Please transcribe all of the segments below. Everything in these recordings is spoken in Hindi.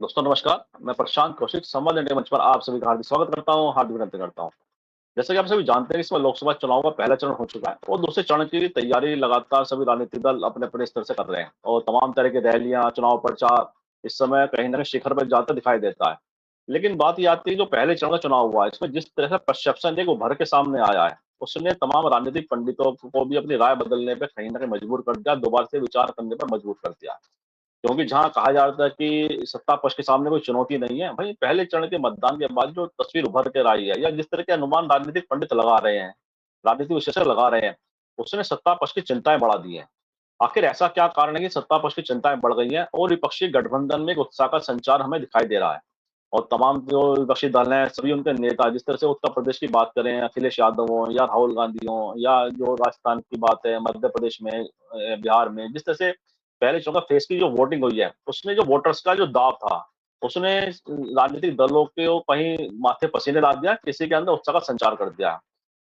दोस्तों नमस्कार, मैं प्रशांत कौशिक संवाद इंडिया मंच पर आप सभी का हार्दिक स्वागत करता हूँ, हार्दिक अभिनंदन करता हूँ। जैसा कि आप सभी जानते हैं, इस समय लोकसभा चुनाव का पहला चरण हो चुका है और दूसरे चरण की तैयारी लगातार सभी राजनीतिक दल अपने-अपने स्तर से कर रहे हैं और तमाम तरह की रैलियां, चुनाव प्रचार इस समय कहीं न कहीं शिखर पर जाता दिखाई देता है। लेकिन बात ये आती है जो पहले चरण का चुनाव हुआ है, इसमें जिस तरह से परसेप्शन एक उभर के सामने आया है, उसने तमाम राजनीतिक पंडितों को भी अपनी राय बदलने पे कहीं न कहीं मजबूर कर दिया, दोबारा से विचार करने पर मजबूर कर दिया। क्योंकि जहाँ कहा जाता है कि सत्ता पक्ष के सामने कोई चुनौती नहीं है, वहीं पहले चरण के मतदान के बाद जो तस्वीर उभर कर आई है या जिस तरह के अनुमान राजनीतिक पंडित लगा रहे हैं, राजनीतिक विशेषज्ञ लगा रहे हैं, उसने सत्ता पक्ष की चिंताएँ बढ़ा दी हैं। आखिर ऐसा क्या कारण है कि सत्ता पक्ष की चिंताएँ बढ़ गई हैं और विपक्षी गठबंधन में एक उत्साह का संचार हमें दिखाई दे रहा है? और तमाम जो विपक्षी दल हैं, सभी उनके नेता जिस तरह से उत्तर प्रदेश की बात करें, अखिलेश यादव हों या राहुल गांधी हों या जो राजस्थान की बात है, मध्य प्रदेश में बिहार में, जिस तरह से पहले चुनाव फेज़ की जो वोटिंग हुई है, उसमें जो वोटर्स का जो दाव था, उसने राजनीतिक दलों को कहीं माथे पसीने डाल दिया, किसी के अंदर उत्साह का संचार कर दिया।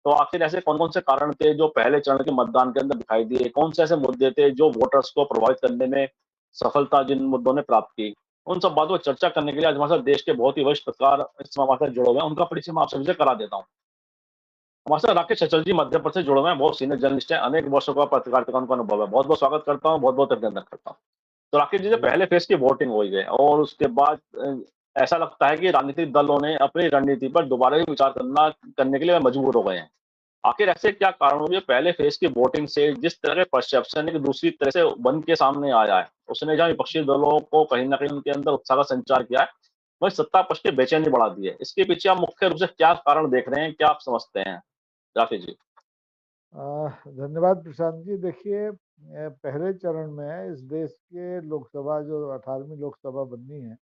तो आखिर ऐसे कौन-कौन से कारण थे जो पहले चरण के मतदान के अंदर दिखाई दिए? कौन से ऐसे मुद्दे थे जो वोटर्स को प्रभावित करने में सफलता जिन मुद्दों ने प्राप्त की? उन सब बातों पर चर्चा करने के लिए आज हमारे साथ देश के बहुत ही वरिष्ठ पत्रकार इस समय हमारे साथ जुड़े हुए हैं, उनका परिचय मैं आप सभी से करा देता हूँ। हमारे साथ राकेश चटर्जी मध्य प्रदेश से जुड़े हुए हैं, बहुत सीनियर जर्नलिस्ट हैं, अनेक वर्षों का पत्रकारिता का उनका अनुभव है। बहुत-बहुत स्वागत करता हूँ, बहुत-बहुत अभिनंदन करता हूँ। तो राकेश जी, जो जी, पहले फेज़ की वोटिंग हुई है और उसके बाद ऐसा लगता है कि राजनीतिक दलों ने अपनी रणनीति पर दोबारा ही विचार करने के लिए मजबूर हो गए हैं। आखिर ऐसे क्या कारण हुए पहले फेज़ की वोटिंग से जिस तरह के परसेप्शन एक दूसरी तरह से बन के सामने आया है, उसने जहाँ विपक्षी दलों को कहीं न कहीं उनके अंदर उत्साह का संचार किया है, वहीं सत्ता पक्ष की बेचैनी बढ़ा दी है। इसके पीछे आप मुख्य रूप से क्या कारण देख रहे हैं? क्या आप समझते हैं? राकेश जी। धन्यवाद प्रशांत जी। देखिए, पहले चरण में इस देश के लोकसभा जो 18वीं लोकसभा बननी है,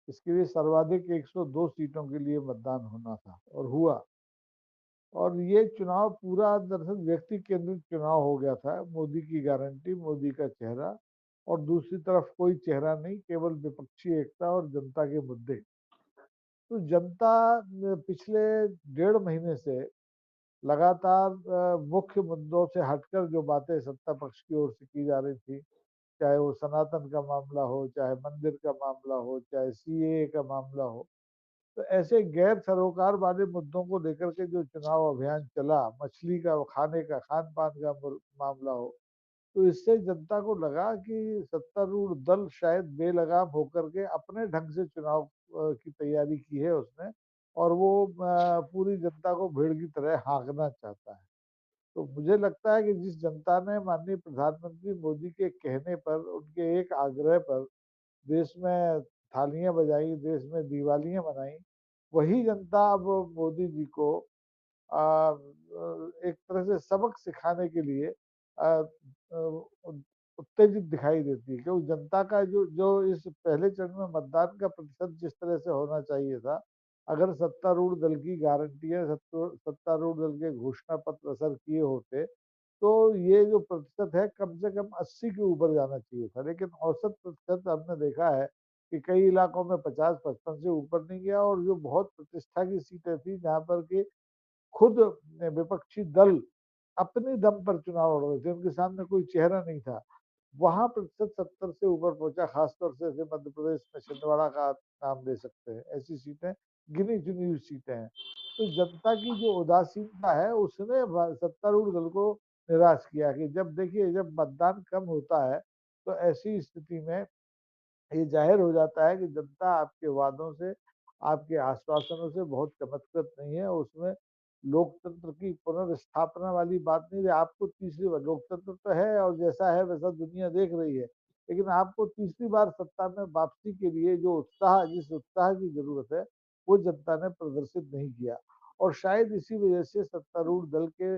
इसके लिए सर्वाधिक 102 सीटों के लिए मतदान होना था और हुआ। और ये चुनाव पूरा दरअसल व्यक्ति केंद्रित चुनाव हो गया था। मोदी की गारंटी, मोदी का चेहरा और दूसरी तरफ कोई चेहरा नहीं, केवल विपक्षी एकता और जनता के मुद्दे। तो जनता पिछले 1.5 महीने से लगातार मुख्य मुद्दों से हटकर जो बातें सत्ता पक्ष की ओर से की जा रही थी, चाहे वो सनातन का मामला हो, चाहे मंदिर का मामला हो, चाहे सीएए का मामला हो, तो ऐसे गैर सरोकार वाले मुद्दों को लेकर के जो चुनाव अभियान चला, मछली का खाने का, खान-पान का मामला हो, तो इससे जनता को लगा कि सत्तारूढ़ दल शायद बेलगाम होकर के अपने ढंग से चुनाव की तैयारी की है उसने और वो पूरी जनता को भेड़ की तरह हाँकना चाहता है। तो मुझे लगता है कि जिस जनता ने माननीय प्रधानमंत्री मोदी के कहने पर, उनके एक आग्रह पर देश में थालियां बजाई, देश में दिवालियां मनाई, वही जनता अब मोदी जी को एक तरह से सबक सिखाने के लिए उत्तेजित दिखाई देती है, क्योंकि जनता का जो जो इस पहले चरण में मतदान का प्रतिशत जिस तरह से होना चाहिए था, अगर सत्तारूढ़ दल की गारंटियां सत्तारूढ़ दल के घोषणा पत्र असर किए होते, तो ये जो प्रतिशत है कम से कम 80 के ऊपर जाना चाहिए था। लेकिन औसत प्रतिशत हमने देखा है कि कई इलाकों में 50-55 से ऊपर नहीं गया और जो बहुत प्रतिष्ठा की सीटें थी जहाँ पर कि खुद विपक्षी दल अपने दम पर चुनाव लड़ रहे थे, उनके सामने कोई चेहरा नहीं था। वहाँ प्रतिशत 70 से ऊपर पहुँचा, खासतौर से जैसे मध्य प्रदेश में छिंदवाड़ा का आप नाम ले सकते हैं। ऐसी सीटें गिनी-चुनी हुई सीटें हैं। तो जनता की जो उदासीनता है उसने सत्तारूढ़ दल को निराश किया कि जब देखिए जब मतदान कम होता है, तो ऐसी स्थिति में ये ज़ाहिर हो जाता है कि जनता आपके वादों से, आपके आश्वासनों से बहुत चमत्कृत नहीं है। उसमें लोकतंत्र की पुनर्स्थापना वाली बात नहीं है। आपको तीसरी बार लोकतंत्र तो है और जैसा है वैसा दुनिया देख रही है। लेकिन आपको तीसरी बार सत्ता में वापसी के लिए जो उत्साह जिस उत्साह की ज़रूरत है, वो जनता ने प्रदर्शित नहीं किया। और शायद इसी वजह से सत्तारूढ़ दल के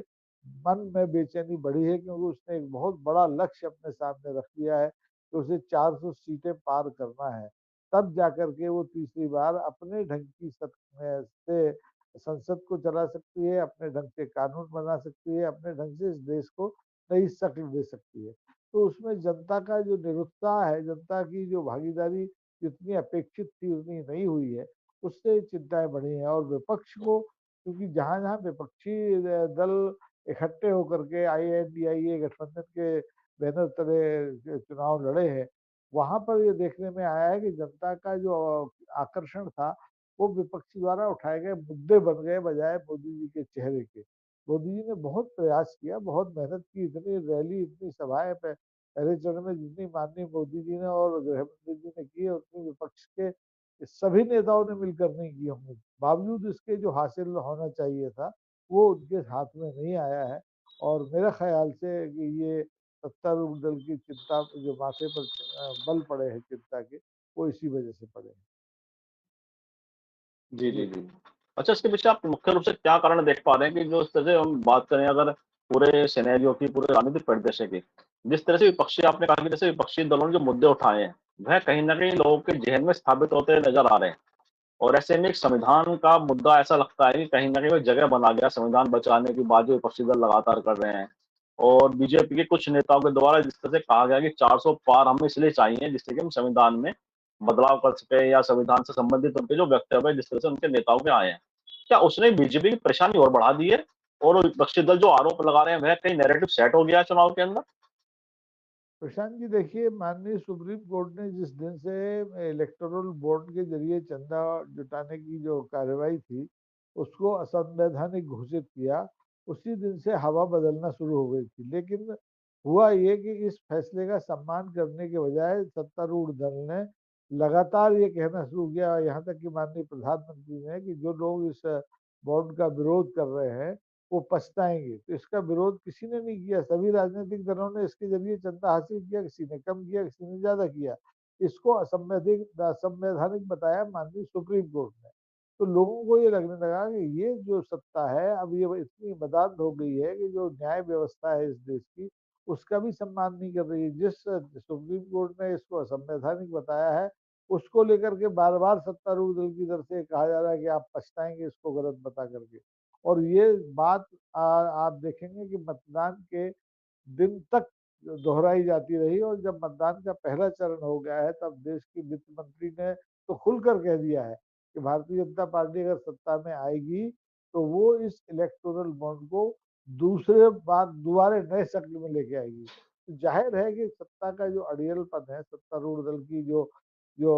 मन में बेचैनी बढ़ी है, क्योंकि उसने एक बहुत बड़ा लक्ष्य अपने सामने रख लिया है। तो उसे 400 सीटें पार करना है। तब जाकर के वो तीसरी बार अपने ढंग की से संसद को चला सकती है, अपने ढंग से कानून बना सकती है, अपने ढंग से इस देश को नई शक्ल दे सकती है। तो उसमें जनता का जो निरुत्साह है, जनता की जो भागीदारी जितनी अपेक्षित थी उतनी नहीं हुई है, उससे चिंताएँ बढ़ी हैं और विपक्ष को क्योंकि जहाँ-जहाँ विपक्षी दल इकट्ठे होकर के आईएनडीआईए गठबंधन के बैनर तले चुनाव लड़े हैं, वहां पर ये देखने में आया है कि जनता का जो आकर्षण था वो विपक्ष द्वारा उठाए गए मुद्दे बन गए बजाय मोदी जी के चेहरे के। मोदी जी ने बहुत प्रयास किया, बहुत मेहनत की, इतनी रैली, इतनी सभाएं पहले चरण में जितनी माननीय मोदी जी ने और गृह मंत्री जी ने की, उतनी विपक्ष के सभी नेताओं ने मिलकर नहीं की होंगी। बावजूद इसके जो हासिल होना चाहिए था वो उनके हाथ में नहीं आया है। और मेरा ख्याल से कि ये सत्तारूढ़ दल की चिंता जो माथे पर बल पड़े हैं चिंता के, वो इसी वजह से पड़े हैं। जी, जी, जी। जी। अच्छा, इसके पीछे आप मुख्य रूप से क्या कारण देख पा रहे हैं कि जो इस तरह से हम बात करें अगर पूरे सिनेरियो की, पूरे राजनीतिक परिदृश्य की, जिस तरह से विपक्षी आपने कहा कि जैसे विपक्षी दलों ने जो मुद्दे उठाए हैं, वह कहीं न कहीं लोगों के ज़हन में स्थापित होते नज़र आ रहे हैं। और ऐसे में एक संविधान का मुद्दा ऐसा लगता है कि कहीं न कहीं वो जगह बना गया, संविधान बचाने की बात जो विपक्षी दल लगातार कर रहे हैं। और बीजेपी के कुछ नेताओं के द्वारा जिस तरह से कहा गया कि 400 पार हमें इसलिए चाहिए जिससे कि हम संविधान में बदलाव कर सकें या संविधान से संबंधित उनके जो वक्तव्य हैं जिस तरह से उनके नेताओं के आए हैं। क्या उसने बीजेपी की परेशानी और बढ़ा दी है? और विपक्षी दल जो आरोप लगा रहे हैं वह कहीं नैरेटिव सेट हो गया है चुनाव के अंदर? प्रशांत जी देखिए, माननीय सुप्रीम कोर्ट ने जिस दिन से इलेक्टोरल बॉन्ड के जरिए चंदा जुटाने की जो कार्रवाई थी उसको असंवैधानिक घोषित किया, उसी दिन से हवा बदलना शुरू हो गई थी। लेकिन हुआ ये कि इस फैसले का सम्मान करने के बजाय सत्तारूढ़ दल ने लगातार ये कहना शुरू किया, यहाँ तक कि माननीय प्रधानमंत्री ने, कि जो लोग इस बॉन्ड का विरोध कर रहे हैं वो पछताएंगे। तो इसका विरोध किसी ने नहीं किया, सभी राजनीतिक दलों ने इसके जरिए चंदा हासिल किया, किसी ने कम किया, किसी ने ज्यादा किया। इसको असंवैधानिक बताया माननीय सुप्रीम कोर्ट ने। तो लोगों को ये लगने लगा कि ये जो सत्ता है अब ये इतनी मदाद हो गई है कि जो न्याय व्यवस्था है इस देश की उसका भी सम्मान नहीं कर रही है। जिस सुप्रीम कोर्ट ने इसको असंवैधानिक बताया है उसको लेकर के बार बार सत्तारूढ़ दल की तरफ से कहा जा रहा है कि आप पछताएंगे इसको गलत बता करके। और ये बात आप देखेंगे कि मतदान के दिन तक दोहराई जाती रही, और जब मतदान का पहला चरण हो गया है तब देश की वित्त मंत्री ने तो खुलकर कह दिया है कि भारतीय जनता पार्टी अगर सत्ता में आएगी तो वो इस इलेक्टोरल बॉन्ड को दूसरे बार दोबारा नए शक्ल में लेके आएगी। तो जाहिर है कि सत्ता का जो अड़ियलपन है, सत्तारूढ़ दल की जो जो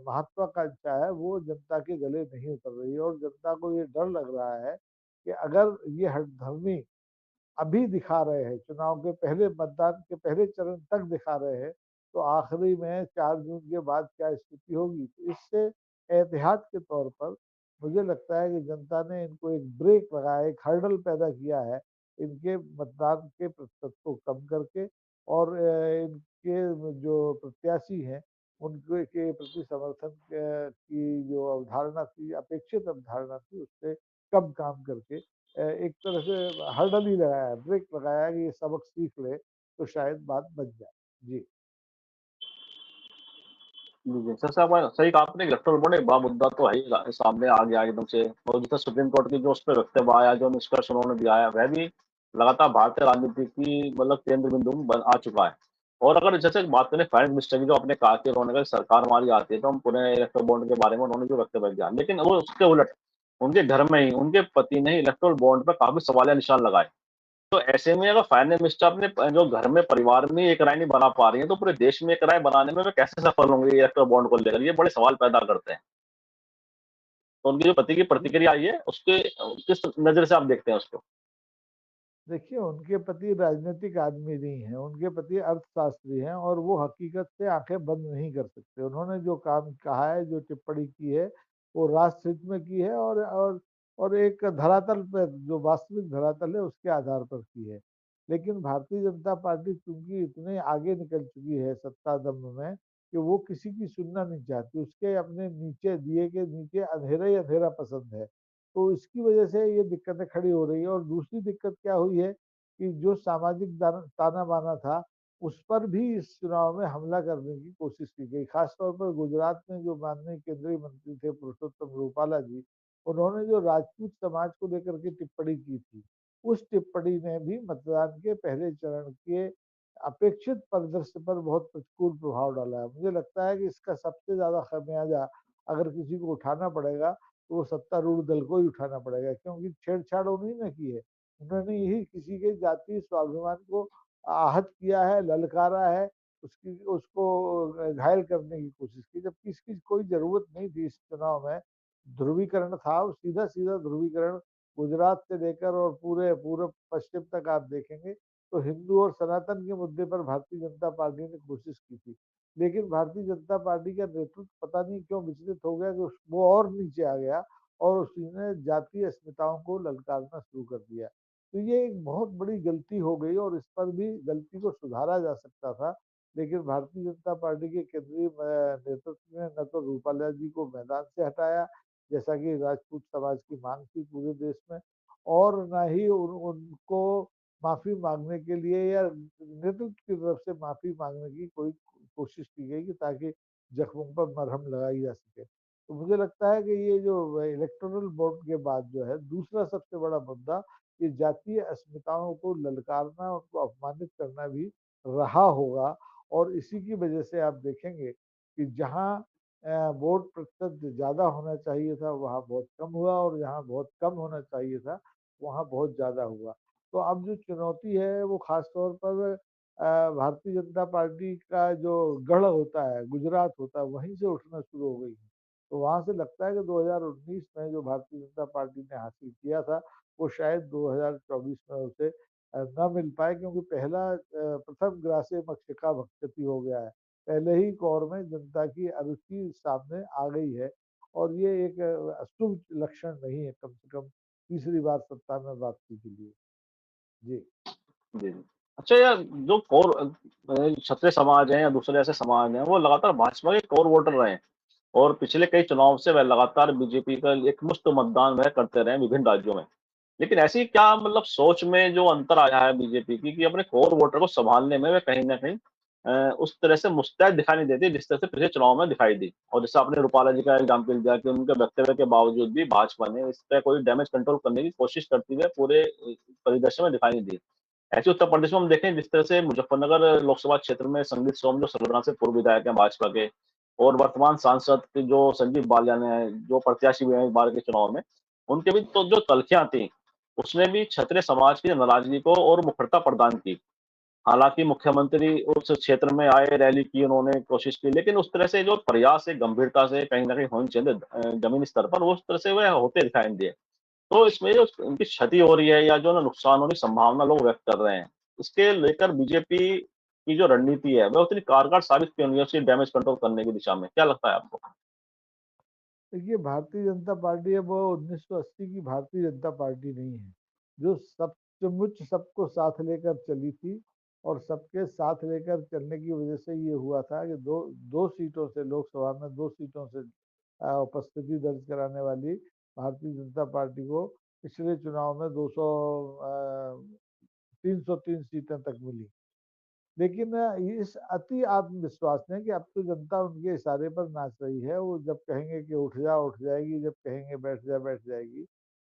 महत्वाकांक्षा है वो जनता के गले नहीं उतर रही है। और जनता को ये डर लग रहा है कि अगर ये हठधर्मी अभी दिखा रहे हैं, चुनाव के पहले, मतदान के पहले चरण तक दिखा रहे हैं, तो आखिरी में 4 जून के बाद क्या स्थिति होगी। तो इससे एहतियात के तौर पर मुझे लगता है कि जनता ने इनको एक ब्रेक लगाया, एक हर्डल पैदा किया है इनके मतदान के प्रतिशत को कम करके। और इनके जो प्रत्याशी हैं उनके के प्रति समर्थन की जो अवधारणा थी, अपेक्षित अवधारणा थी, उससे कम काम करके एक तरह से हर्डल ही लगाया है, ब्रेक लगाया है कि ये सबक सीख ले तो शायद बात बच जाए। जी। जी, जी। सर साहब सही कहा आपने, इलेक्टोरल बॉन्ड एक बड़ा मुद्दा तो है ही सामने आ गया एकदम से। और जितना सुप्रीम कोर्ट की जो उस पे वक्तव्य आया, जो निष्कर्ष उन्होंने दिया है, वह भी लगातार भारतीय राजनीति की मतलब केंद्र बिंदु में आ चुका है। और अगर जैसे बात करें फाइनेंस मिनिस्टर की, जो आपने कहा कि उन्होंने कहा सरकार हमारी आती है तो हम पुनः इलेक्टोरल बॉन्ड के बारे में उन्होंने जो वक्तव्य दिया, लेकिन वो उसके उलट उनके घर में ही उनके पति ने इलेक्टोरल बॉन्ड पर काफी सवालिया निशान लगाए। तो ऐसे में अगर फाइनेंस मिनिस्टर अपने जो घर में परिवार में एक राय नहीं बना पा रही है, तो पूरे देश में एक राय बनाने में वे कैसे सफल होंगे इलेक्टोरल बॉन्ड को लेकर? ये बड़े सवाल पैदा करते हैं। तो उनकी जो पति की प्रतिक्रिया आई है, उसके किस नज़र से आप देखते हैं उसको? देखिए, उनके पति राजनीतिक आदमी नहीं है, उनके पति अर्थशास्त्री हैं और वो हकीकत से आंखें बंद नहीं कर सकते। उन्होंने जो काम कहा है, जो टिप्पणी की है, वो राष्ट्र हित में की है और एक धरातल पर, जो वास्तविक धरातल है उसके आधार पर की है। लेकिन भारतीय जनता पार्टी चूंकि इतने आगे निकल चुकी है सत्ता दम्भ में कि वो किसी की सुनना नहीं चाहती, उसके अपने नीचे, दिए के नीचे अंधेरा ही अंधेरा पसंद है। तो इसकी वजह से ये दिक्कतें खड़ी हो रही है। और दूसरी दिक्कत क्या हुई है कि जो सामाजिक ताना बाना था उस पर भी इस चुनाव में हमला करने की कोशिश की गई। खासतौर पर गुजरात में जो माननीय केंद्रीय मंत्री थे पुरुषोत्तम रूपाला जी, उन्होंने जो राजपूत समाज को लेकर के टिप्पणी की थी, उस टिप्पणी ने भी मतदान के पहले चरण के अपेक्षित परिदृश्य पर बहुत प्रतिकूल प्रभाव डाला है। मुझे लगता है कि इसका सबसे ज्यादा खमियाजा अगर किसी को उठाना पड़ेगा तो वो सत्तारूढ़ दल को ही उठाना पड़ेगा, क्योंकि छेड़छाड़ उन्हीं ने की है। उन्होंने यही किसी के जातीय स्वाभिमान को आहत किया है, ललकारा है। उसको घायल करने की कोशिश की, जबकि इसकी कोई ज़रूरत नहीं थी इस चुनाव में। ध्रुवीकरण था, वो सीधा-सीधा ध्रुवीकरण गुजरात से लेकर और पूरे पूर्व पश्चिम तक आप देखेंगे, तो हिंदू और सनातन के मुद्दे पर भारतीय जनता पार्टी ने कोशिश की थी। लेकिन भारतीय जनता पार्टी का नेतृत्व पता नहीं क्यों विचलित हो गया कि वो और नीचे आ गया और उसने जातीय अस्मिताओं को ललकारना शुरू कर दिया। तो ये एक बहुत बड़ी गलती हो गई और इस पर भी गलती को सुधारा जा सकता था। लेकिन भारतीय जनता पार्टी के केंद्रीय नेतृत्व ने न तो रूपाला जी को मैदान से हटाया, जैसा कि राजपूत समाज की मांग थी पूरे देश में, और ना ही उनको माफी मांगने के लिए या नेतृत्व की तरफ से माफी मांगने की कोई कोशिश की गई कि ताकि जख्मों पर मरहम लगाई जा सके। तो मुझे लगता है कि ये जो इलेक्टोरल बॉन्ड के बाद जो है दूसरा सबसे बड़ा मुद्दा, ये जातीय अस्मिताओं को ललकारना, उनको अपमानित करना भी रहा होगा। और इसी की वजह से आप देखेंगे कि जहाँ वोट प्रतिशत ज़्यादा होना चाहिए था वहाँ बहुत कम हुआ, और जहाँ बहुत कम होना चाहिए था वहाँ बहुत ज़्यादा हुआ। तो अब जो चुनौती है वो खास तौर पर भारतीय जनता पार्टी का जो गढ़ होता है, गुजरात होता है, वहीं से उठना शुरू हो गई है। तो वहाँ से लगता है कि 2019 में जो भारतीय जनता पार्टी ने हासिल किया था, वो शायद 2024 में उसे न मिल पाए, क्योंकि प्रथम ग्रासे मक्षिका भक्षती हो गया है। पहले ही कौर में जनता की अरुचि सामने आ गई है, और ये एक शुभ लक्षण नहीं है, कम से कम तीसरी बार सत्ता में वापसी के लिए। जी। जी, जी। अच्छा यार, जो कोर क्षत्रिय समाज हैं या दूसरे ऐसे समाज हैं, वो लगातार भाजपा के कोर वोटर रहे हैं और पिछले कई चुनाव से वह लगातार बीजेपी का एकमुश्त मतदान वह करते रहे हैं विभिन्न राज्यों में। लेकिन ऐसी क्या मतलब सोच में जो अंतर आया है बीजेपी की कि अपने कोर वोटर को सँभालने में वे कहीं न कहीं उस तरह से मुस्तैद दिखाई नहीं देती जिस तरह से पिछले चुनाव में दिखाई दी। और जैसे आपने रूपाला जी का एग्ज़ाम्पल दिया कि उनके वक्तव्य के बावजूद भी भाजपा ने इस पे कोई डैमेज कंट्रोल करने की कोशिश करते हुए पूरे परिदृश्य में दिखाई नहीं दी। ऐसे उत्तर प्रदेश में हम देखें जिस तरह से मुजफ्फरनगर लोकसभा क्षेत्र में संगीत सोम जो सरगना से पूर्व विधायक हैं भाजपा के और वर्तमान सांसद के जो संजीव बालियान हैं, जो प्रत्याशी हुए हैं इस बार के चुनाव में, उनके भी तो जो तल्खियाँ थी, उसने भी क्षत्रिय समाज की नाराज़गी को और मुखरता प्रदान की। हालाँकि मुख्यमंत्री उस क्षेत्र में आए, रैली की उन्होंने कोशिश की, लेकिन उस तरह से जो प्रयास है गंभीरता से कहीं न कहीं होने चाहिए ज़मीनी स्तर पर, वो उस तरह से वह होते दिखाई नहीं दिए। तो इसमें जो उनकी क्षति हो रही है या जो ना नुकसान होने की संभावना लोग व्यक्त कर रहे हैं, इसके लेकर बीजेपी की जो रणनीति है, वह उतनी कारगर साबित क्यों नहीं है उसी डैमेज कंट्रोल करने की दिशा में? क्या लगता है आपको? देखिए, भारतीय जनता पार्टी अब वो 1980 की भारतीय जनता पार्टी नहीं है, जो सचमुच सबको साथ लेकर चली थी। और सबके साथ लेकर चलने की वजह से ये हुआ था कि दो दो सीटों से, लोकसभा में 2 सीटों से उपस्थिति दर्ज कराने वाली भारतीय जनता पार्टी को पिछले चुनाव में 303 सीटें तक मिली। लेकिन इस अति आत्मविश्वास ने, कि अब तो जनता उनके इशारे पर नाच रही है, वो जब कहेंगे कि उठ जा उठ जाएगी, जब कहेंगे बैठ जा बैठ जाएगी।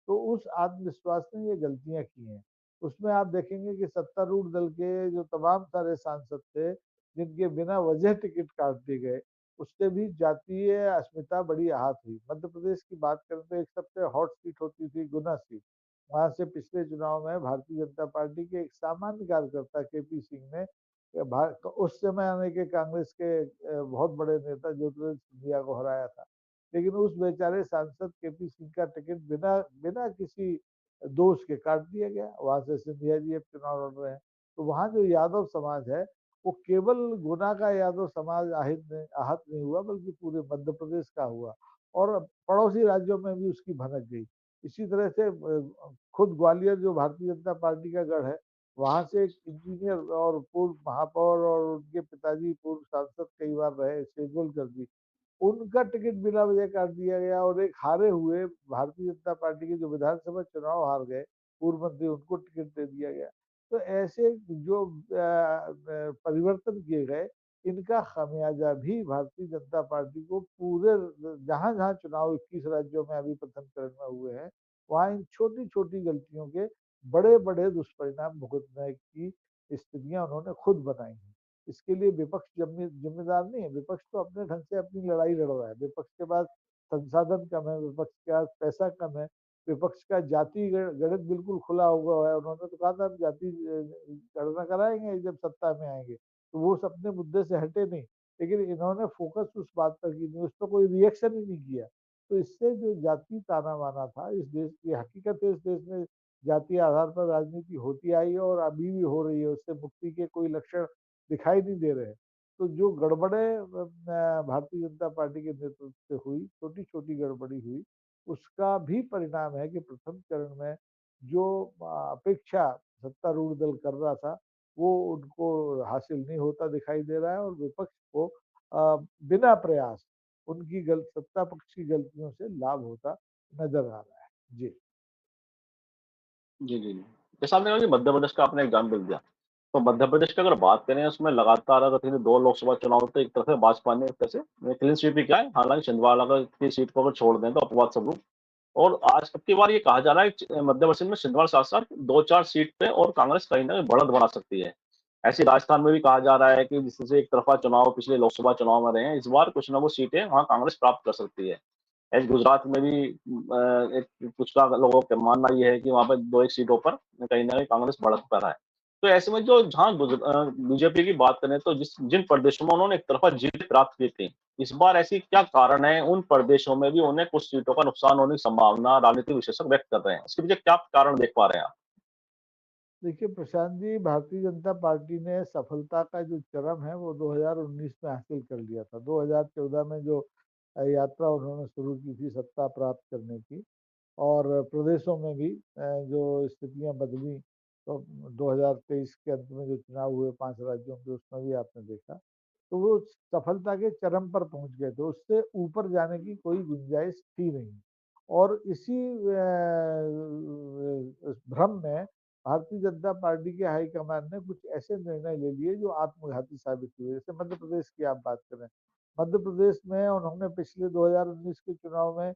तो उस आत्मविश्वास ने ये गलतियां की हैं। उसमें आप देखेंगे कि सत्तारूढ़ दल के जो तमाम सारे सांसद थे, जिनके बिना वजह टिकट काट दिए गए, उससे भी जातीय अस्मिता बड़ी आहत हुई। मध्य प्रदेश की बात करें तो एक सबसे हॉट सीट होती थी गुना सीट। वहां से पिछले चुनाव में भारतीय जनता पार्टी के एक सामान्य कार्यकर्ता केपी सिंह ने उस समय यानी कि कांग्रेस के बहुत बड़े नेता ज्योतिरादित्य सिंधिया को हराया था। लेकिन उस बेचारे सांसद केपी सिंह का टिकट बिना बिना किसी दोष के काट दिया गया। वहां से सिंधिया जी अब चुनाव लड़ रहे हैं। तो वहां जो यादव समाज है, वो केवल गुना का यादव समाज आहत नहीं हुआ, बल्कि पूरे मध्य प्रदेश का हुआ, और पड़ोसी राज्यों में भी उसकी भनक गई। इसी तरह से खुद ग्वालियर जो भारतीय जनता पार्टी का गढ़ है, वहां से एक इंजीनियर और पूर्व महापौर और उनके पिताजी पूर्व सांसद कई बार रहे, सेजल कर दी, उनका टिकट बिना वजह काट दिया गया। और एक हारे हुए भारतीय जनता पार्टी के जो विधानसभा चुनाव हार गए पूर्व मंत्री, उनको टिकट दे दिया गया। तो ऐसे जो परिवर्तन किए गए, इनका खामियाजा भी भारतीय जनता पार्टी को पूरे जहां जहां चुनाव 21 राज्यों में अभी प्रथम चरण में हुए हैं, वहां इन छोटी छोटी गलतियों के बड़े बड़े दुष्परिणाम भुगतने की स्थितियां उन्होंने खुद बनाई हैं। इसके लिए विपक्ष जिम्मेदार नहीं है। विपक्ष तो अपने ढंग से अपनी लड़ाई लड़ रहा है। विपक्ष के पास संसाधन कम है, विपक्ष के पास पैसा कम है, विपक्ष का जाति गणित बिल्कुल खुला हुआ है। उन्होंने तो कहा था हम जाति गणना कराएंगे जब सत्ता में आएंगे। तो वो अपने मुद्दे से हटे नहीं, लेकिन इन्होंने फोकस उस बात पर की नहीं, उस पर कोई रिएक्शन ही नहीं किया। तो इससे जो जाति ताना बाना था इस देश की, हकीकत है इस देश में जातीय आधार पर राजनीति होती आई है और अभी भी हो रही है, उससे मुक्ति के कोई लक्षण दिखाई नहीं दे रहे हैं। तो जो गड़बड़े भारतीय जनता पार्टी के नेतृत्व से हुई, छोटी छोटी गड़बड़ी हुई, उसका भी परिणाम है कि प्रथम चरण में जो अपेक्षा सत्तारूढ़ दल कर रहा था वो उनको हासिल नहीं होता दिखाई दे रहा है, और विपक्ष को बिना प्रयास उनकी सत्ता पक्ष की गलतियों से लाभ होता नजर आ रहा है। जी। जी, जी, जी। जैसा आपने कहा कि मध्य प्रदेश का आपने एग्ज़ाम्पल दिया, तो मध्य प्रदेश की अगर बात करें उसमें लगातार अगर देखिए 2 लोकसभा चुनाव तो एक तरफ से भाजपा ने एक तरह से क्लीन स्वीप ही किया है, हालाँकि छिंदवाड़ा की सीट को अगर छोड़ दें तो अपवाद स्वरूप। और आज अब की बार ये कहा जा रहा है कि मध्य प्रदेश में छिंदवाड़ा साथ-साथ 2-4 सीट पे और कांग्रेस कहीं न कहीं बढ़त बना सकती है। ऐसे ही राजस्थान में भी कहा जा रहा है कि जिस तरह से एक तरफ़ा चुनाव पिछले लोकसभा चुनाव में रहे हैं, इस बार कुछ ना कुछ सीटें वहाँ कांग्रेस प्राप्त कर सकती है। ऐसे गुजरात में भी एक कुछ का लोगों का मानना ये है कि वहाँ पे 2-1 सीटों पर कहीं न कहीं कांग्रेस बढ़त पर है। तो ऐसे में जो जहाँ बीजेपी की बात करें तो जिन प्रदेशों में उन्होंने एक तरफ़ा जीत प्राप्त की थी, इस बार ऐसी क्या कारण है उन प्रदेशों में भी उन्हें कुछ सीटों का नुकसान होने की संभावना राजनीतिक विशेषज्ञ व्यक्त कर रहे हैं। इसके पीछे क्या कारण देख पा रहे हैं आप? देखिए प्रशांत जी, भारतीय जनता पार्टी ने सफलता का जो चरम है वो 2019 में हासिल कर लिया था। 2014 में जो यात्रा उन्होंने शुरू की थी सत्ता प्राप्त करने की, और प्रदेशों में भी जो स्थितियां बदली, तो 2023 के अंत में जो चुनाव हुए 5 राज्यों के, उसमें भी आपने देखा, तो वो सफलता के चरम पर पहुंच गए थे, उससे ऊपर जाने की कोई गुंजाइश थी नहीं। और इसी भ्रम में भारतीय जनता पार्टी के हाईकमान ने कुछ ऐसे निर्णय ले लिए जो आत्मघाती साबित हुए। जैसे मध्य प्रदेश की आप बात करें, मध्य प्रदेश में उन्होंने पिछले 2019 के चुनाव में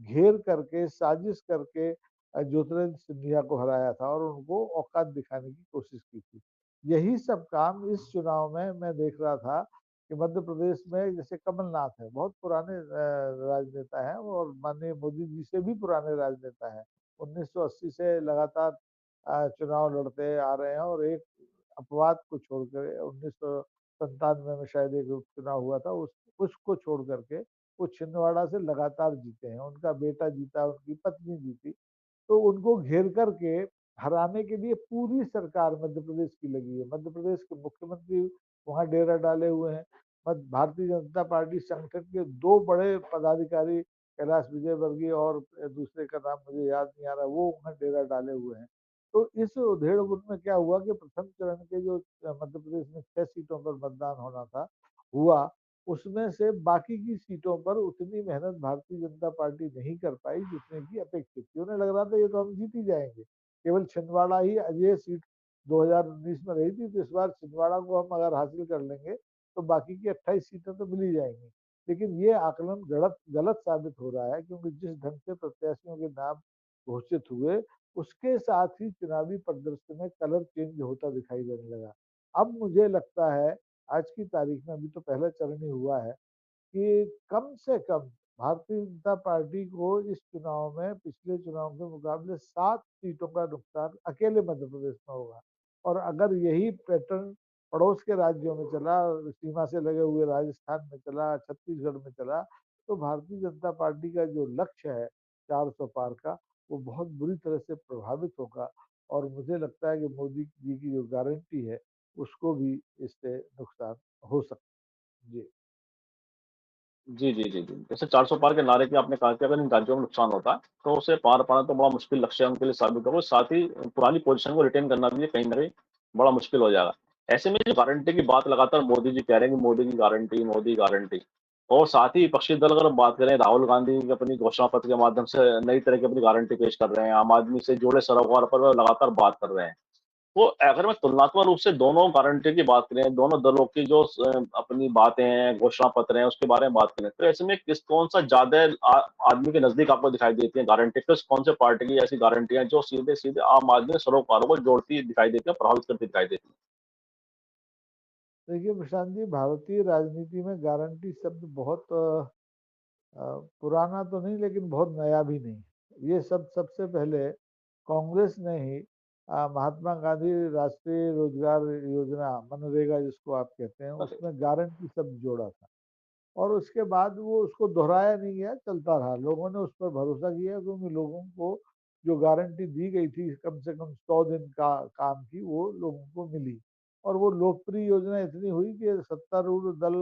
घेर करके, साजिश करके ज्योतिरादित्य सिंधिया को हराया था और उनको औकात दिखाने की कोशिश की थी। यही सब काम इस चुनाव में मैं देख रहा था कि मध्य प्रदेश में जैसे कमलनाथ है, बहुत पुराने राजनेता हैं और माननीय मोदी जी से भी पुराने राजनेता हैं। 1980 से लगातार चुनाव लड़ते आ रहे हैं, और एक अपवाद को छोड़कर 1997 में शायद एक उपचुनाव हुआ था, उसको छोड़ करके वो छिंदवाड़ा से लगातार जीते हैं। उनका बेटा जीता, उनकी पत्नी जीती। तो उनको घेर करके हराने के लिए पूरी सरकार मध्य प्रदेश की लगी है। मध्य प्रदेश के मुख्यमंत्री वहां डेरा डाले हुए हैं। भारतीय जनता पार्टी संगठन के दो बड़े पदाधिकारी, कैलाश विजयवर्गीय और दूसरे का नाम मुझे याद नहीं आ रहा, वो वहां डेरा डाले हुए हैं। तो इस उधेड़-बुन में क्या हुआ कि प्रथम चरण के जो मध्य प्रदेश में 6 सीटों पर मतदान होना था, हुआ। उसमें से बाकी की सीटों पर उतनी मेहनत भारतीय जनता पार्टी नहीं कर पाई जितने की अपेक्षित थी। उन्हें लग रहा था ये तो हम जीत ही जाएंगे। केवल छिंदवाड़ा ही अजय सीट 2019 में रही थी, तो इस बार छिंदवाड़ा को हम अगर हासिल कर लेंगे तो बाकी की 28 सीटें तो मिल ही जाएंगी। लेकिन ये आकलन गलत गलत साबित हो रहा है, क्योंकि जिस ढंग से प्रत्याशियों के नाम घोषित हुए, उसके साथ ही चुनावी परिदृश्य में कलर चेंज होता दिखाई देने लगा। अब मुझे लगता है, आज की तारीख में, अभी तो पहला चरण ही हुआ है, कि कम से कम भारतीय जनता पार्टी को इस चुनाव में पिछले चुनाव के मुकाबले 7 सीटों का नुकसान अकेले मध्य प्रदेश में होगा। और अगर यही पैटर्न पड़ोस के राज्यों में चला, सीमा से लगे हुए राजस्थान में चला, छत्तीसगढ़ में चला, तो भारतीय जनता पार्टी का जो लक्ष्य है 400 पार का, वो बहुत बुरी तरह से प्रभावित होगा। और मुझे लगता है कि मोदी जी की जो गारंटी है, उसको भी इससे नुकसान हो सकता है। जी। जी, जी, जी, जी। जैसे 400 पार के नारे की आपने कहा कि अगर इन राज्यों में नुकसान होता है, तो उसे पार पाना तो बड़ा मुश्किल लक्ष्य उनके लिए साबित होगा। साथ ही पुरानी पोज़ीशन को रिटेन करना भी कहीं न कहीं बड़ा मुश्किल हो जाएगा। ऐसे में जो गारंटी की बात लगातार मोदी जी कह रहे हैं कि मोदी की गारंटी, मोदी गारंटी, और साथ ही विपक्षी दल अगर बात करें राहुल गांधी अपनी घोषणा पत्र के माध्यम से नई तरह की अपनी गारंटी पेश कर रहे हैं, आम आदमी से जुड़े सरोकार पर वो लगातार बात कर रहे हैं। वो अगर मैं तुलनात्मक रूप से दोनों गारंटी की बात करें, दोनों दलों की जो अपनी बातें हैं, घोषणा पत्र हैं, उसके बारे में बात करें, तो ऐसे में कौन-सा ज़्यादा आदमी के नज़दीक आपको दिखाई देती है गारंटी? कौन-से पार्टी की ऐसी गारंटी है जो सीधे-सीधे आम आदमी के सरोकारों को जोड़ती दिखाई देती है, प्रभावित करती दिखाई देती है? देखिए प्रशांत जी, भारतीय राजनीति में गारंटी शब्द बहुत पुराना तो नहीं, लेकिन बहुत नया भी नहीं। ये सब सबसे पहले कांग्रेस ने ही महात्मा गांधी राष्ट्रीय रोजगार योजना मनरेगा जिसको आप कहते हैं, अरे! उसमें गारंटी शब्द जोड़ा था। और उसके बाद वो उसको दोहराया नहीं गया, चलता रहा। लोगों ने उस पर भरोसा किया क्योंकि लोगों को जो गारंटी दी गई थी कम से कम 100 दिन का काम की, वो लोगों को मिली। और वो लोकप्रिय योजना इतनी हुई कि सत्तारूढ़ दल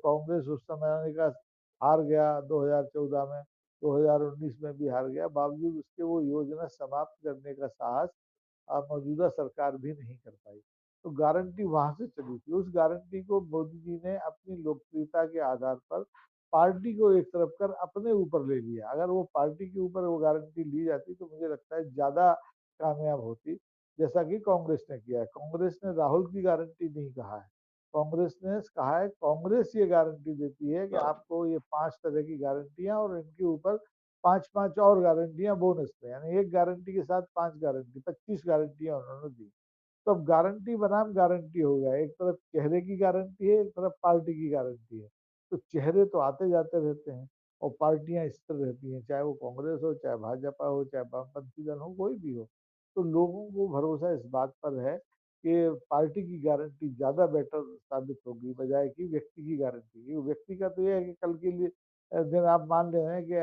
कांग्रेस उस समय का हार गया 2014 में, 2019 में भी हार गया। बावजूद उसके वो योजना समाप्त करने का साहस मौजूदा सरकार भी नहीं कर पाई। तो गारंटी वहां से चली थी। उस गारंटी को मोदी जी ने अपनी लोकप्रियता के आधार पर पार्टी को एक तरफ कर अपने ऊपर ले लिया। अगर वो पार्टी के ऊपर वो गारंटी ली जाती तो मुझे लगता है ज्यादा कामयाब होती, जैसा कि कांग्रेस ने किया है। कांग्रेस ने राहुल की गारंटी नहीं कहा है, कांग्रेस ने कहा है कांग्रेस ये गारंटी देती है कि हाँ, आपको ये 5 तरह की गारंटियां और इनके ऊपर 5-5 और गारंटियां बोनस में, यानी एक गारंटी के साथ 5 गारंटी, 25 गारंटियां उन्होंने दी। तो अब गारंटी बनाम गारंटी हो गया, एक तरफ चेहरे की गारंटी है, एक तरफ पार्टी की गारंटी है। तो चेहरे तो आते जाते रहते हैं और पार्टियां स्थिर रहती हैं, चाहे वो कांग्रेस हो, चाहे भाजपा हो, चाहे वामपंथी दल हो, कोई भी हो। तो लोगों को भरोसा इस बात पर है कि पार्टी की गारंटी ज्यादा बेटर साबित होगी बजाय कि व्यक्ति की गारंटी की। व्यक्ति का तो यह है कि कल के लिए दिन आप मान रहे हैं कि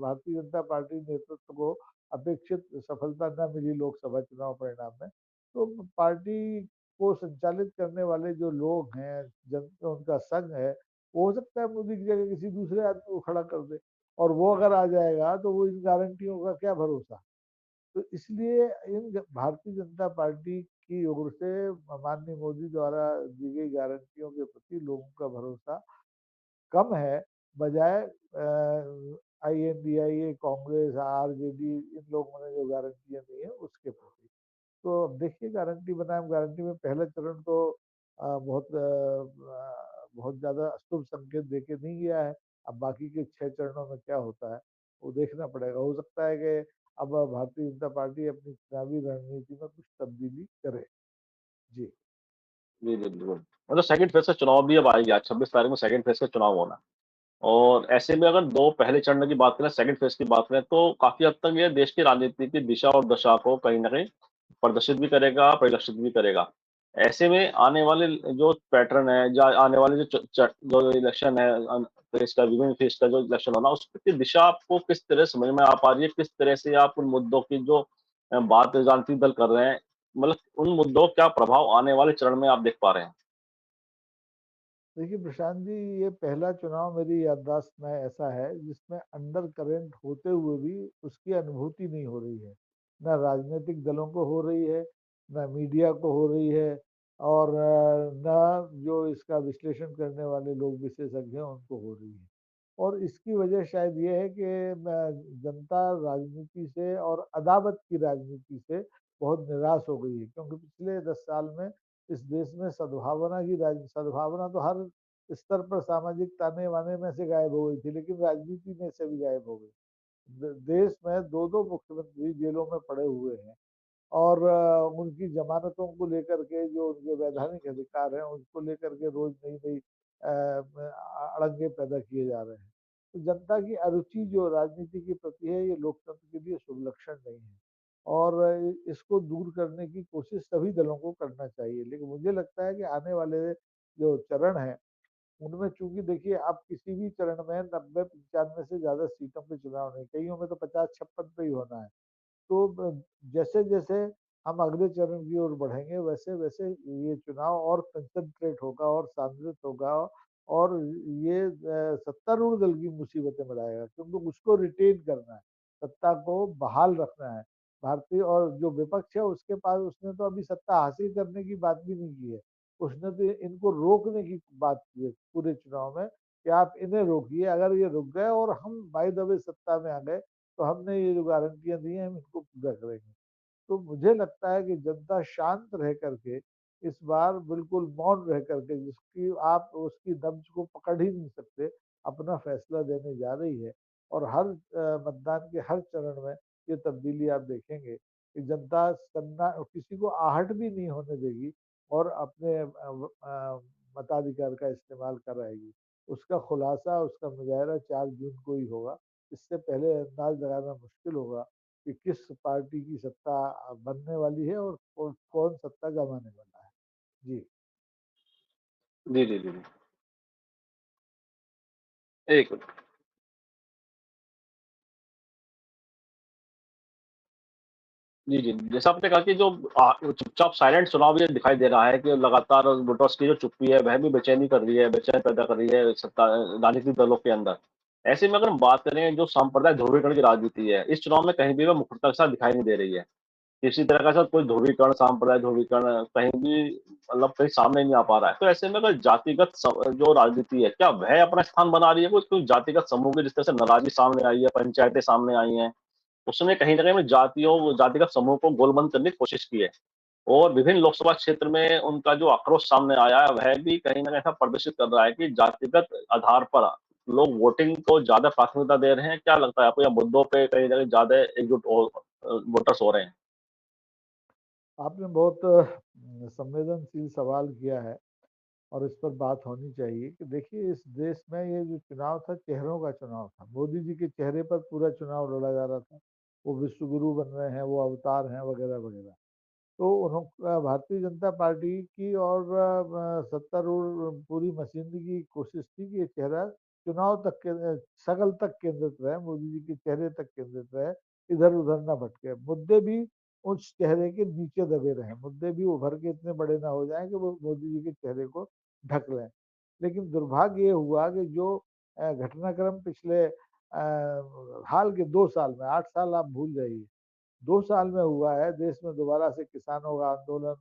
भारतीय जनता पार्टी नेतृत्व को अपेक्षित सफलता न मिली लोकसभा चुनाव परिणाम में, तो पार्टी को संचालित करने वाले जो लोग हैं, जन उनका संघ है, हो सकता है मोदी की जगह किसी दूसरे आदमी को खड़ा कर दे। और वो अगर आ जाएगा तो वो इन गारंटियों का क्या भरोसा। तो इसलिए इन भारतीय जनता पार्टी की ओर से माननीय मोदी द्वारा दी गई गारंटियों के प्रति लोगों का भरोसा कम है, बजाय INDIA, कांग्रेस, RJD, इन लोगों ने जो गारंटियां दी है उसके प्रति। तो अब देखिए गारंटी बनाम गारंटी में पहला चरण तो बहुत ज्यादा शुभ संकेत देके नहीं गया है। अब बाकी के 6 चरणों में क्या होता है वो देखना पड़ेगा। हो सकता है कि अब भारतीय जनता पार्टी अपनी चुनावी रणनीति में कुछ तब्दीली करे। जी। जी, जी, बिल्कुल। मतलब सेकंड फेज़ का चुनाव भी अब आ ही गया, 26 तारीख को सेकंड फेज़ का चुनाव होना है। और ऐसे में अगर 2 पहले चरण की बात करें, सेकंड फेज़ की बात करें, तो काफ़ी हद तक ये देश की राजनीति की दिशा और दशा को कहीं न कहीं प्रदर्शित भी करेगा, परिलक्षित भी करेगा। ऐसे में आने वाले जो पैटर्न है या आने वाले जो इलेक्शन है फेज़ का, विभिन्न फेज़ का जो इलेक्शन होना, उसकी दिशा आपको किस तरह समझ में आ पा रही है? किस तरह से आप उन मुद्दों की जो बात राजनीतिक दल कर रहे हैं, मतलब उन मुद्दों का क्या प्रभाव आने वाले चरण में आप देख पा रहे हैं? देखिए प्रशांत जी, ये पहला चुनाव मेरी याददाश्त में ऐसा है जिसमें अंडर करेंट होते हुए भी उसकी अनुभूति नहीं हो रही है। न राजनीतिक दलों को हो रही है, न मीडिया को हो रही है, और न जो इसका विश्लेषण करने वाले लोग विशेषज्ञ हैं उनको हो रही है। और इसकी वजह शायद ये है कि जनता राजनीति से और अदावत की राजनीति से बहुत निराश हो गई है, क्योंकि पिछले 10 साल में इस देश में सद्भावना तो हर स्तर पर सामाजिक ताने बाने में से गायब हो गई थी, लेकिन राजनीति में से भी गायब हो गई। देश में दो दो मुख्यमंत्री जेलों में पड़े हुए हैं, और उनकी जमानतों को लेकर के जो उनके वैधानिक अधिकार हैं उनको लेकर के रोज नई नई अड़ंगे पैदा किए जा रहे हैं। तो जनता की अरुचि जो राजनीति के प्रति है, ये लोकतंत्र के लिए शुभ लक्षण नहीं है। और इसको दूर करने की कोशिश सभी दलों को करना चाहिए। लेकिन मुझे लगता है कि आने वाले जो चरण है उनमें, चूंकि देखिए आप किसी भी चरण में 90-95 से ज्यादा सीटों पे चुनाव नहीं, कईयों में तो 50-56 पे ही होना है। तो जैसे जैसे हम अगले चरण की ओर बढ़ेंगे वैसे वैसे ये चुनाव और कंसंट्रेट होगा और सांद्रित होगा, और ये सत्तारूढ़ दल की मुसीबतें में लाएगा, क्योंकि उसको रिटेन करना है, सत्ता को बहाल रखना है। भारतीय और जो विपक्ष है उसके पास, उसने तो अभी सत्ता हासिल करने की बात भी नहीं की है, उसने तो इनको रोकने की बात की है पूरे चुनाव में, कि आप इन्हें रोकिए, अगर ये रुक गए और हम बाय द वे सत्ता में आ गए तो हमने ये जो गारंटियां दी हैं हम इनको पूरा करेंगे। तो मुझे लगता है कि जनता शांत रह करके इस बार बिल्कुल मौन रह करके, जिसकी आप उसकी नब्ज को पकड़ ही नहीं सकते, अपना फैसला देने जा रही है। और हर मतदान के हर चरण में ये तब्दीली आप देखेंगे कि जनता सन्ना किसी को आहट भी नहीं होने देगी और अपने मताधिकार का इस्तेमाल कराएगी। उसका खुलासा, उसका मुजाहरा 4 जून को ही होगा। इससे पहले अंदाज लगाना मुश्किल होगा कि किस पार्टी की सत्ता बनने वाली है और कौन सत्ता गंवाने वाला है। जी। जी, जी, जी, जी। एक मिनट। जी, जी। जैसा आपने कहा कि जो वो चुपचाप साइलेंट चुनाव ये दिखाई दे रहा है कि लगातार वोटर्स की जो चुप्पी है, वह भी बेचैनी कर रही है, बेचैनी पैदा कर रही है राजनीतिक दलों के अंदर। ऐसे में अगर हम बात करें जो सांप्रदायिक ध्रुवीकरण की राजनीति है, इस चुनाव में कहीं भी वह मुखरता के साथ दिखाई नहीं दे रही है। किसी तरह का ऐसा कोई ध्रुवीकरण, सांप्रदायिक ध्रुवीकरण कहीं भी मतलब कहीं सामने नहीं आ पा रहा है। तो ऐसे में अगर जातिगत जो राजनीति है, क्या वह अपना स्थान बना रही है? कोई जातिगत समूह की जिस तरह से नाराज़गी सामने आई है, पंचायतें सामने आई हैं, उसने कहीं न कहीं में जातिगत समूह को गोलबंद करने की कोशिश की है। और विभिन्न लोकसभा क्षेत्र में उनका जो आक्रोश सामने आया है, वह भी कहीं न कहीं ऐसा प्रदर्शित कर रहा है कि जातिगत आधार पर लोग वोटिंग को ज़्यादा प्राथमिकता दे रहे हैं। क्या लगता है आपको या मुद्दों पे कहीं न कहीं ज़्यादा एकजुट वोटर्स हो रहे हैं? आपने बहुत संवेदनशील सवाल किया है और इस पर बात होनी चाहिए कि देखिए इस देश में ये जो चुनाव था चेहरों का चुनाव था। मोदी जी के चेहरे पर पूरा चुनाव लड़ा जा रहा था। वो विश्व गुरु बन रहे हैं, वो अवतार हैं वगैरह वगैरह। तो उन्हों भारतीय जनता पार्टी की और सत्तारूढ़ पूरी मशीनरी की कोशिश थी कि ये चेहरा चुनाव तक के शक्ल तक केंद्रित रहे, मोदी जी के चेहरे तक केंद्रित रहे, इधर उधर ना भटके। मुद्दे भी उस चेहरे के नीचे दबे रहे, मुद्दे भी उभर के इतने बड़े ना हो जाएं कि वो मोदी जी के चेहरे को ढक लें। लेकिन दुर्भाग्य ये हुआ कि जो घटनाक्रम पिछले हाल के 2 साल में, 8 साल आप भूल जाइए, 2 साल में हुआ है, देश में दोबारा से किसानों का आंदोलन,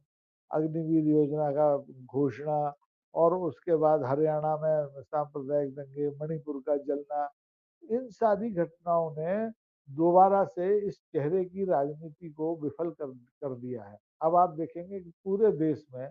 अग्निवीर योजना का घोषणा, और उसके बाद हरियाणा में सांप्रदायिक दंगे, मणिपुर का जलना, इन सारी घटनाओं ने दोबारा से इस चेहरे की राजनीति को विफल कर दिया है। अब आप देखेंगे कि पूरे देश में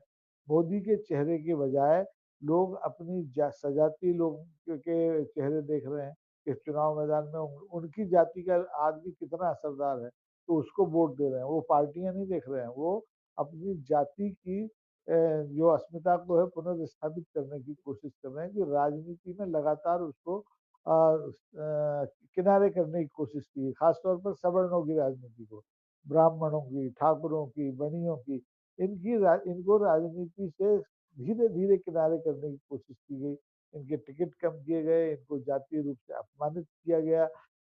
मोदी के चेहरे के बजाय लोग अपनी सजाती लोग के चेहरे देख रहे हैं कि चुनाव मैदान में उनकी जाति का आदमी कितना असरदार है, तो उसको वोट दे रहे हैं। वो पार्टियां नहीं देख रहे हैं, वो अपनी जाति की जो अस्मिता को है पुनर्स्थापित करने की कोशिश कर रहे हैं कि राजनीति में लगातार उसको किनारे करने की कोशिश की, खासतौर पर सवर्णों की राजनीति को, ब्राह्मणों की, ठाकुरों की, बनियों की, इनको राजनीति से धीरे धीरे किनारे करने की कोशिश की गई। इनके टिकट कम किए गए, इनको जातीय रूप से अपमानित किया गया।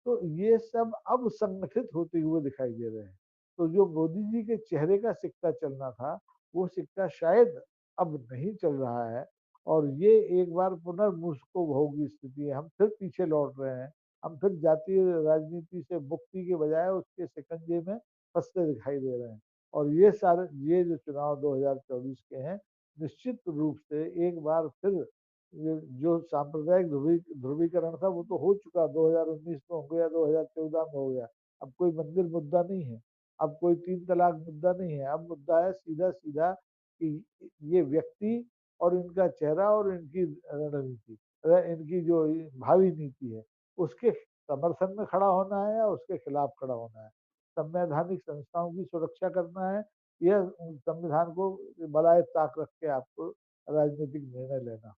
तो ये सब अब संगठित होते हुए दिखाई दे रहे हैं। तो जो मोदी जी के चेहरे का सिक्का चलना था, वो सिक्का शायद अब नहीं चल रहा है, और ये एक बार पुनर्मुस्को होगी स्थिति है। हम फिर पीछे लौट रहे हैं, हम फिर जातीय राजनीति से मुक्ति के बजाय उसके शिकंजे में फंसते दिखाई दे रहे हैं। और ये जो चुनाव 2024 के हैं, निश्चित रूप से एक बार फिर जो सांप्रदायिक ध्रुवीकरण था वो तो हो चुका, 2019 में हो गया, 2014 में हो गया। अब कोई मंदिर मुद्दा नहीं है, अब कोई 3 तलाक मुद्दा नहीं है। अब मुद्दा है सीधा सीधा कि ये व्यक्ति और इनका चेहरा और इनकी रणनीति, इनकी जो भावी नीति है, उसके समर्थन में खड़ा होना है या उसके खिलाफ खड़ा होना है। संवैधानिक संस्थाओं की सुरक्षा करना है या संविधान को बलाए ताक रख के आपको राजनीतिक निर्णय लेना।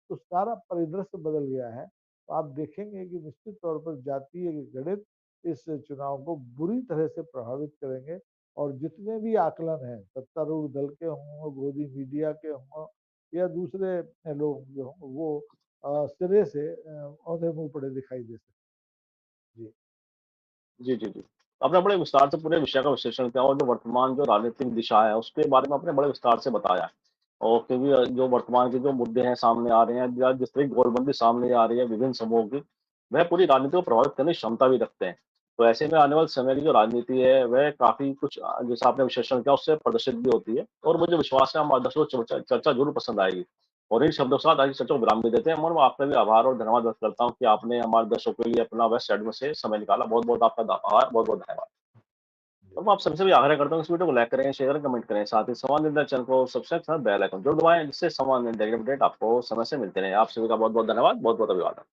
तो सारा परिदृश्य बदल गया है। तो आप देखेंगे कि निश्चित तौर पर जातीय गणित इस चुनाव को बुरी तरह से प्रभावित करेंगे। और जितने भी आकलन हैं, सत्तारूढ़ दल के हों, गोदी मीडिया के हों, या दूसरे लोग जो हों, वो सिरे से औंधे मुंह पड़े दिखाई दे सकते हैं। जी। जी, जी, जी। आपने बड़े विस्तार से पूरे विषय का विश्लेषण किया और जो वर्तमान जो राजनीतिक दिशा है, उसके बारे में आपने बड़े विस्तार से बताया। और क्योंकि जो वर्तमान के जो मुद्दे हैं सामने आ रहे हैं या जिस तरह की गोलबंदी सामने आ रही है विभिन्न समूहों की, वह पूरी राजनीति को प्रभावित करने की क्षमता भी रखते हैं। तो ऐसे में आने वाले समय की जो राजनीति है, वह काफ़ी कुछ जैसा आपने विश्लेषण किया उससे प्रदर्शित भी होती है और मुझे विश्वास है हमारे दर्शकों को चर्चा ज़रूर पसंद आएगी। और इन शब्दों के साथ आज की चर्चा को विराम भी देते हैं और मैं आपका भी आभार और धन्यवाद व्यक्त करता हूँ कि आपने हमारे दर्शकों के लिए अपना व्यस्त शेड्यूल से समय निकाला। बहुत-बहुत आपका आभार, बहुत-बहुत धन्यवाद। और मैं आप सभी से भी आग्रह करता हूँ इस वीडियो को लाइक करें, शेयर करें, कमेंट करें। साथ ही संवाद निदेश चैनल को सब्सक्राइब के साथ बेल आइकन जरूर दबाएं जिससे संवाद निदेश अपडेट आपको समय से मिलते रहे। आप सभी का बहुत-बहुत धन्यवाद, बहुत-बहुत अभिवादन।